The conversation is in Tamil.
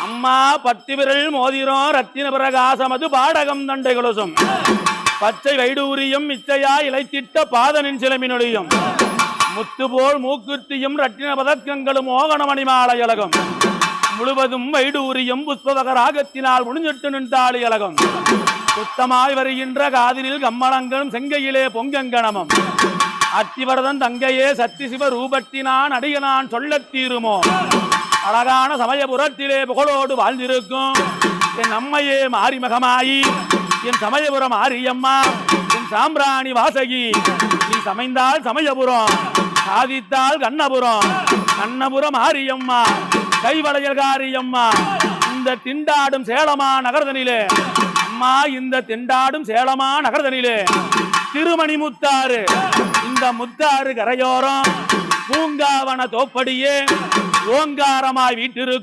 அம்மா பத்தி விரல் மோதிரம் ரத்தின பிரகாசம் அது பாடகம் தண்டை கொலுசும் பச்சை வைடூரியம் இச்சையா இலைத்திட்ட பாதனின் சிலமினொழியும் முத்து போல் மூக்குத்தியும் ரத்தின பதக்கங்களும் மோகனமணி மாலையழகம் முழுவதும் வைடூரியம் புஷ்பவக ராகத்தினால் முடிஞ்சிட்டு நின்றாளி அழகம் சுத்தமாய் வருகின்ற காதினில் கம்மளங்களும் செங்கையிலே பொங்கங்கணமும் அத்திவரதன் தங்கையே சத்தி சிவ ரூபத்தினான் அடிகனான் சொல்லத் தீருமோ அழகான சமயபுரத்திலே புகழோடு வாழ்ந்திருக்கும் என் அம்மையே மாரிமகமாயி என் சமயபுரம் ஆரியம்மா என் சாம்பிராணி வாசகி நீ சமைந்தால் சமயபுரம் சாதித்தால் கண்ணபுரம் கண்ணபுரம் ஆரியம்மா கைவளையல்காரியம்மா இந்த திண்டாடும் சேலமா நகர்தனிலே அம்மா இந்த திண்டாடும் சேலமா நகர்தனிலே திருமணி முத்தாறு இந்த முத்தாறு கரையோரம் பூங்காவன தோப்படியே ஓங்காரமாய் வீட்டிருக்கு